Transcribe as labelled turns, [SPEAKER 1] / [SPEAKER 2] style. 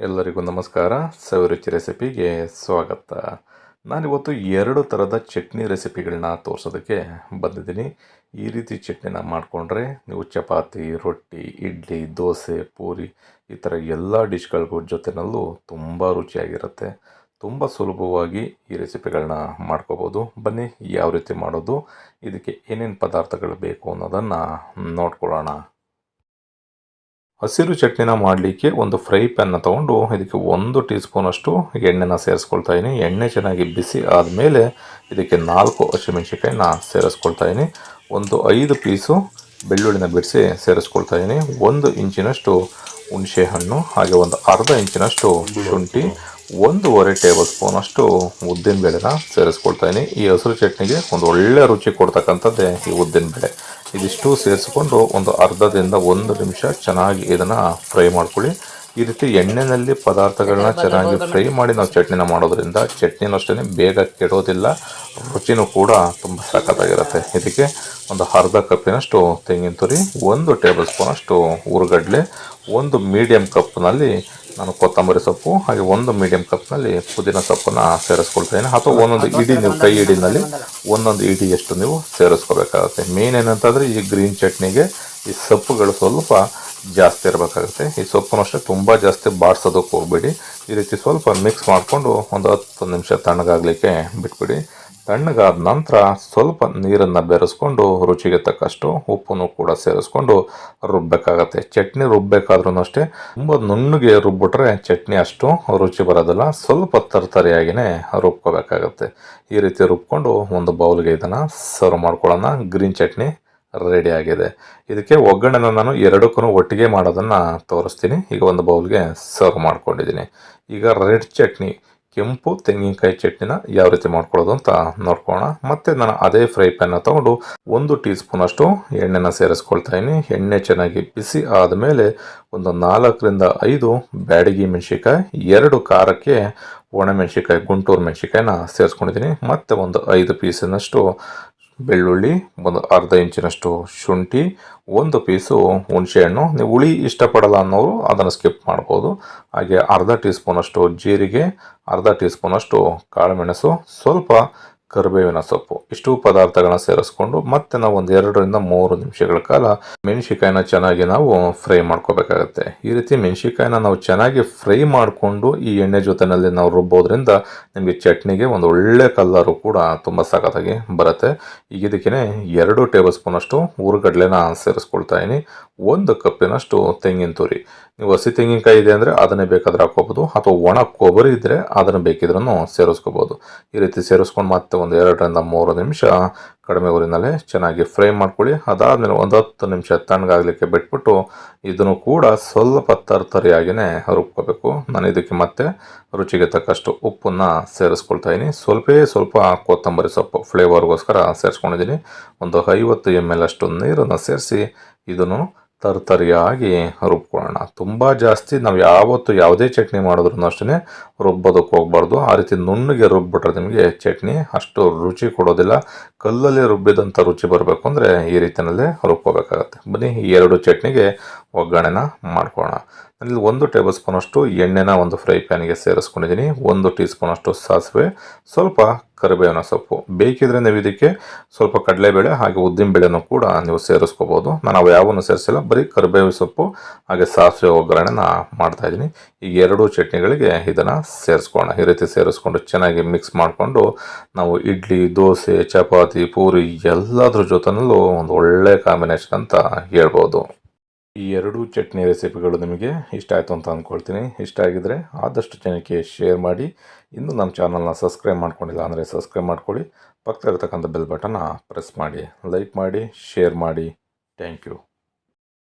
[SPEAKER 1] ಎಲ್ಲರಿಗೂ ನಮಸ್ಕಾರ. ಸವಿರುಚಿ ರೆಸಿಪಿಗೆ ಸ್ವಾಗತ. ನಾನಿವತ್ತು 2 ಥರದ ಚಟ್ನಿ ರೆಸಿಪಿಗಳನ್ನ ತೋರಿಸೋದಕ್ಕೆ ಬಂದಿದ್ದೀನಿ. ಈ ರೀತಿ ಚಟ್ನಿನ ಮಾಡಿಕೊಂಡ್ರೆ ನೀವು ಚಪಾತಿ, ರೊಟ್ಟಿ, ಇಡ್ಲಿ, ದೋಸೆ, ಪೂರಿ ಈ ಥರ ಎಲ್ಲ ಡಿಶ್ಗಳಿಗೂ ಜೊತೆಯಲ್ಲೂ ತುಂಬ ರುಚಿಯಾಗಿರುತ್ತೆ. ತುಂಬ ಸುಲಭವಾಗಿ ಈ ರೆಸಿಪಿಗಳನ್ನ ಮಾಡ್ಕೋಬೋದು. ಬನ್ನಿ ಯಾವ ರೀತಿ ಮಾಡೋದು, ಇದಕ್ಕೆ ಏನೇನು ಪದಾರ್ಥಗಳು ಬೇಕು ಅನ್ನೋದನ್ನು ನೋಡ್ಕೊಳ್ಳೋಣ. ಹಸಿರು ಚಟ್ನಿನ ಮಾಡಲಿಕ್ಕೆ ಒಂದು ಫ್ರೈ ಪ್ಯಾನ್ನ ತೊಗೊಂಡು ಇದಕ್ಕೆ 1 ಟೀ ಸ್ಪೂನಷ್ಟು ಎಣ್ಣೆನ ಸೇರಿಸ್ಕೊಳ್ತಾ ಇದ್ದೀನಿ. ಎಣ್ಣೆ ಚೆನ್ನಾಗಿ ಬಿಸಿ ಆದಮೇಲೆ ಇದಕ್ಕೆ 4 ಹಸಿಮೆಣಸಿಕಾಯಿನ ಸೇರಿಸ್ಕೊಳ್ತಾ ಇದ್ದೀನಿ. ಒಂದು 5 ಪೀಸು ಬೆಳ್ಳುಳ್ಳಿನ ಬಿಡಿಸಿ ಸೇರಿಸ್ಕೊಳ್ತಾ ಇದ್ದೀನಿ. 1 ಇಂಚಿನಷ್ಟು ಹುಣಸೆ ಹಣ್ಣು, ಹಾಗೆ ಒಂದು ಅರ್ಧ ಇಂಚಿನಷ್ಟು ಶುಂಠಿ, 1.5 ಟೇಬಲ್ ಸ್ಪೂನಷ್ಟು ಉದ್ದಿನಬೇಳೆನ ಸೇರಿಸ್ಕೊಳ್ತಾ ಇದ್ದೀನಿ. ಈ ಹಸಿರು ಚಟ್ನಿಗೆ ಒಂದು ಒಳ್ಳೆ ರುಚಿ ಕೊಡ್ತಕ್ಕಂಥದ್ದೇ ಈ ಉದ್ದಿನಬೇಳೆ. ಇದಿಷ್ಟು ಸೇರಿಸ್ಕೊಂಡು ಒಂದು ಅರ್ಧದಿಂದ 1 ನಿಮಿಷ ಚೆನ್ನಾಗಿ ಇದನ್ನು ಫ್ರೈ ಮಾಡ್ಕೊಳ್ಳಿ. ಈ ರೀತಿ ಎಣ್ಣೆಯಲ್ಲಿ ಪದಾರ್ಥಗಳನ್ನ ಚೆನ್ನಾಗಿ ಫ್ರೈ ಮಾಡಿ ನಾವು ಚಟ್ನಿನ ಮಾಡೋದ್ರಿಂದ ಚಟ್ನಿನೂ ಅಷ್ಟೇ ಬೇಗ ಕೆಡೋದಿಲ್ಲ, ರುಚಿನೂ ಕೂಡ ತುಂಬ ಸಖತ್ತಾಗಿರುತ್ತೆ. ಇದಕ್ಕೆ ಒಂದು ಅರ್ಧ ಕಪ್ಪಿನಷ್ಟು ತೆಂಗಿನ ತುರಿ, 1 ಟೇಬಲ್ ಸ್ಪೂನಷ್ಟು ಹುರ್ಗಡ್ಲೆ, 1 ಮೀಡಿಯಮ್ ಕಪ್ನಲ್ಲಿ ನಾನು ಕೊತ್ತಂಬರಿ ಸೊಪ್ಪು, ಹಾಗೆ 1 ಮೀಡಿಯಮ್ ಕಪ್ನಲ್ಲಿ ಪುದೀನ ಸೊಪ್ಪನ್ನು ಸೇರಿಸ್ಕೊಳ್ತೀನಿ. ಅಥವಾ ಒಂದೊಂದು ಇಡಿ, ನೀವು ಕೈ ಇಡಿನಲ್ಲಿ ಒಂದೊಂದು ಇಡಿಯಷ್ಟು ನೀವು ಸೇರಿಸ್ಕೋಬೇಕಾಗುತ್ತೆ. ಮೇನ್ ಏನಂತಂದರೆ ಈ ಗ್ರೀನ್ ಚಟ್ನಿಗೆ ಈ ಸೊಪ್ಪುಗಳು ಸ್ವಲ್ಪ ಜಾಸ್ತಿ ಇರಬೇಕಾಗುತ್ತೆ. ಈ ಸೊಪ್ಪನ್ನು ಅಷ್ಟೇ ತುಂಬ ಜಾಸ್ತಿ ಬಾಡಿಸೋದಕ್ಕೆ ಹೋಗ್ಬೇಡಿ. ಈ ರೀತಿ ಸ್ವಲ್ಪ ಮಿಕ್ಸ್ ಮಾಡಿಕೊಂಡು ಒಂದು 10 ನಿಮಿಷ ತಣ್ಣಗಾಗಲಿಕ್ಕೆ ಬಿಟ್ಬಿಡಿ. ತಣ್ಣಗಾದ ನಂತರ ಸ್ವಲ್ಪ ನೀರನ್ನು ಬೆರೆಸ್ಕೊಂಡು ರುಚಿಗೆ ತಕ್ಕಷ್ಟು ಉಪ್ಪನ್ನು ಕೂಡ ಸೇರಿಸ್ಕೊಂಡು ರುಬ್ಬಬೇಕಾಗತ್ತೆ. ಚಟ್ನಿ ರುಬ್ಬಬೇಕಾದ್ರೂ ಅಷ್ಟೇ ತುಂಬ ನುಣ್ಣಗೆ ರುಬ್ಬಿಟ್ರೆ ಚಟ್ನಿ ಅಷ್ಟು ರುಚಿ ಬರೋದಿಲ್ಲ, ಸ್ವಲ್ಪ ತರ್ತರಿಯಾಗಿಯೇ ರುಬ್ಕೋಬೇಕಾಗತ್ತೆ. ಈ ರೀತಿ ರುಬ್ಕೊಂಡು ಒಂದು ಬೌಲ್ಗೆ ಇದನ್ನು ಸರ್ವ್ ಮಾಡ್ಕೊಳ್ಳೋಣ. ಗ್ರೀನ್ ಚಟ್ನಿ ರೆಡಿ ಆಗಿದೆ. ಇದಕ್ಕೆ ಒಗ್ಗರಣೆನ ನಾನು ಎರಡಕ್ಕೂ ಒಟ್ಟಿಗೆ ಮಾಡೋದನ್ನು ತೋರಿಸ್ತೀನಿ. ಈಗ ಒಂದು ಬೌಲ್ಗೆ ಸರ್ವ್ ಮಾಡ್ಕೊಂಡಿದ್ದೀನಿ. ಈಗ ರೆಡ್ ಚಟ್ನಿ, ಕೆಂಪು ತೆಂಗಿನಕಾಯಿ ಚಟ್ನಿನ ಯಾವ ರೀತಿ ಮಾಡ್ಕೊಳ್ಳೋದು ಅಂತ ನೋಡ್ಕೊಳ್ಳೋಣ. ಮತ್ತು ನಾನು ಅದೇ ಫ್ರೈ ಪ್ಯಾನ್ನ ತೊಗೊಂಡು 1 ಟೀ ಸ್ಪೂನಷ್ಟು ಎಣ್ಣೆನ ಸೇರಿಸ್ಕೊಳ್ತಾ ಇದ್ದೀನಿ. ಎಣ್ಣೆ ಚೆನ್ನಾಗಿ ಬಿಸಿ ಆದಮೇಲೆ ಒಂದು 4ರಿಂದ 5 ಬ್ಯಾಡಗಿ ಮೆಣಸಿಕಾಯಿ, 2 ಖಾರಕ್ಕೆ ಒಣಮೆಣಸಿಕಾಯಿ, ಗುಂಟೂರು ಮೆಣಸಿಕಾಯಿನ ಸೇರಿಸ್ಕೊಂಡಿದ್ದೀನಿ. ಮತ್ತು ಒಂದು 5 ಪೀಸಿನಷ್ಟು ಬೆಳ್ಳುಳ್ಳಿ, ಒಂದು ಅರ್ಧ ಇಂಚಿನಷ್ಟು ಶುಂಠಿ, 1 ಪೀಸು ಹುಣಸೆಹಣ್ಣು. ನೀವು ಹುಳಿ ಇಷ್ಟಪಡಲ್ಲ ಅನ್ನೋರು ಅದನ್ನು ಸ್ಕಿಪ್ ಮಾಡ್ಬೋದು. ಹಾಗೆ ಅರ್ಧ ಟೀ ಸ್ಪೂನಷ್ಟು ಜೀರಿಗೆ, ಅರ್ಧ ಟೀ ಸ್ಪೂನಷ್ಟು ಕಾಳುಮೆಣಸು, ಸ್ವಲ್ಪ ಕರಿಬೇವಿನ ಸೊಪ್ಪು. ಇಷ್ಟು ಪದಾರ್ಥಗಳನ್ನ ಸೇರಿಸ್ಕೊಂಡು ಮತ್ತೆ ನಾವು ಒಂದು 2ರಿಂದ 3 ನಿಮಿಷಗಳ ಕಾಲ ಮೆಣಸಿಕಾಯಿನ ಚೆನ್ನಾಗಿ ನಾವು ಫ್ರೈ ಮಾಡ್ಕೋಬೇಕಾಗತ್ತೆ. ಈ ರೀತಿ ಮೆಣಸಿಕಾಯಿನ ನಾವು ಚೆನ್ನಾಗಿ ಫ್ರೈ ಮಾಡಿಕೊಂಡು ಈ ಎಣ್ಣೆ ಜೊತೆಯಲ್ಲಿ ನಾವು ರುಬ್ಬೋದ್ರಿಂದ ನಿಮಗೆ ಚಟ್ನಿಗೆ ಒಂದು ಒಳ್ಳೆ ಕಲರು ಕೂಡ ತುಂಬ ಸಖತ್ತಾಗಿ ಬರುತ್ತೆ. ಈಗ ಇದಕ್ಕೆ 2 ಟೇಬಲ್ ಸ್ಪೂನಷ್ಟು ಹುರ್ಗಡ್ಲೆನ ಸೇರಿಸ್ಕೊಳ್ತಾ ಇದ್ದೀನಿ. 1 ಕಪ್ಪಿನಷ್ಟು ತೆಂಗಿನ ತುರಿ. ನೀವು ಹಸಿ ತೆಂಗಿನಕಾಯಿ ಇದೆ ಅಂದರೆ ಅದನ್ನೇ ಬೇಕಾದ್ರೆ ಹಾಕೋಬೋದು, ಅಥವಾ ಒಣ ಕೊಬ್ಬರಿ ಇದ್ದರೆ ಅದನ್ನು ಬೇಕಿದ್ರೂ ಸೇರಿಸ್ಕೋಬೋದು. ಈ ರೀತಿ ಸೇರಿಸ್ಕೊಂಡು ಮತ್ತೆ ಒಂದು 2ರಿಂದ 3 ನಿಮಿಷ ಕಡಿಮೆ ಊರಿನಲ್ಲೇ ಚೆನ್ನಾಗಿ ಫ್ರೈ ಮಾಡ್ಕೊಳ್ಳಿ. ಅದಾದಮೇಲೆ ಒಂದು 10 ನಿಮಿಷ ತಣ್ಣಗಾಗಲಿಕ್ಕೆ ಬಿಟ್ಬಿಟ್ಟು ಇದನ್ನು ಕೂಡ ಸ್ವಲ್ಪ ತರ್ತರಿಯಾಗಿಯೇ ರುಬ್ಕೋಬೇಕು. ನಾನು ಇದಕ್ಕೆ ಮತ್ತೆ ರುಚಿಗೆ ತಕ್ಕಷ್ಟು ಉಪ್ಪನ್ನು ಸೇರಿಸ್ಕೊಳ್ತಾ ಇದ್ದೀನಿ. ಸ್ವಲ್ಪ ಕೊತ್ತಂಬರಿ ಸೊಪ್ಪು ಫ್ಲೇವರ್ಗೋಸ್ಕರ ಸೇರಿಸ್ಕೊಂಡಿದ್ದೀನಿ. ಒಂದು 50 ml ಅಷ್ಟು ನೀರನ್ನು ಸೇರಿಸಿ ಇದನ್ನು ತರ್ತರಿಯಾಗಿ ರುಬ್ಕೊಳ್ಳೋಣ. ತುಂಬ ಜಾಸ್ತಿ ನಾವು ಯಾವುದೇ ಚಟ್ನಿ ಮಾಡಿದ್ರೂ ಅಷ್ಟೇ ರುಬ್ಬೋದಕ್ಕೆ ಹೋಗ್ಬಾರ್ದು. ಆ ರೀತಿ ನುಣ್ಣಗೆ ರುಬ್ಬಿಟ್ರೆ ನಿಮಗೆ ಚಟ್ನಿ ಅಷ್ಟು ರುಚಿ ಕೊಡೋದಿಲ್ಲ. ಕಲ್ಲಲ್ಲಿ ರುಬ್ಬಿದಂಥ ರುಚಿ ಬರಬೇಕು ಅಂದರೆ ಈ ರೀತಿಯಲ್ಲೇ ರುಬ್ಕೋಬೇಕಾಗತ್ತೆ. ಬನ್ನಿ ಈ 2 ಚಟ್ನಿಗೆ ಒಗ್ಗರಣೆನ ಮಾಡ್ಕೊಳ್ಳೋಣ. ನಾನಿಲ್ಲಿ 1 ಟೇಬಲ್ ಸ್ಪೂನಷ್ಟು ಎಣ್ಣೆನ ಒಂದು ಫ್ರೈ ಪ್ಯಾನಿಗೆ ಸೇರಿಸ್ಕೊಂಡಿದ್ದೀನಿ. 1 ಟೀ ಸ್ಪೂನಷ್ಟು ಸಾಸಿವೆ, ಸ್ವಲ್ಪ ಕರಿಬೇವಿನ ಸೊಪ್ಪು. ಬೇಕಿದ್ರೆ ನೀವು ಇದಕ್ಕೆ ಸ್ವಲ್ಪ ಕಡಲೆಬೇಳೆ ಹಾಗೆ ಉದ್ದಿನಬೇಳೆನೂ ಕೂಡ ನೀವು ಸೇರಿಸ್ಕೋಬೋದು. ನಾನು ಅವು ಯಾವನ್ನೂ ಸೇರಿಸಿಲ್ಲ, ಬರೀ ಕರಿಬೇವಿನ ಸೊಪ್ಪು ಹಾಗೆ ಸಾಸಿವೆ ಒಗ್ಗರಣೆನ ಮಾಡ್ತಾಯಿದ್ದೀನಿ. ಈ 2 ಚಟ್ನಿಗಳಿಗೆ ಇದನ್ನು ಸೇರಿಸ್ಕೊಳ್ಳೋಣ. ಈ ರೀತಿ ಸೇರಿಸ್ಕೊಂಡು ಚೆನ್ನಾಗಿ ಮಿಕ್ಸ್ ಮಾಡಿಕೊಂಡು ನಾವು ಇಡ್ಲಿ, ದೋಸೆ, ಚಪಾತಿ, ಪೂರಿ ಎಲ್ಲದ್ರ ಜೊತೆನಲ್ಲೂ ಒಂದು ಒಳ್ಳೆ ಕಾಂಬಿನೇಷನ್ ಅಂತ ಹೇಳ್ಬೋದು. ಈ 2 ಚಟ್ನಿ ರೆಸಿಪಿಗಳು ನಿಮಗೆ ಇಷ್ಟ ಆಯಿತು ಅಂತ ಅಂದ್ಕೊಳ್ತೀನಿ. ಇಷ್ಟ ಆಗಿದ್ದರೆ ಆದಷ್ಟು ಜನಕ್ಕೆ ಶೇರ್ ಮಾಡಿ. ಇನ್ನೂ ನಮ್ಮ ಚಾನಲ್ನ ಸಬ್ಸ್ಕ್ರೈಬ್ ಮಾಡ್ಕೊಂಡಿಲ್ಲ ಅಂದರೆ ಸಬ್ಸ್ಕ್ರೈಬ್ ಮಾಡ್ಕೊಳ್ಳಿ. ಪಕ್ಕದಲ್ಲಿರ್ತಕ್ಕಂಥ ಬೆಲ್ ಬಟನ್ನ ಪ್ರೆಸ್ ಮಾಡಿ, ಲೈಕ್ ಮಾಡಿ, ಶೇರ್ ಮಾಡಿ. Thank you.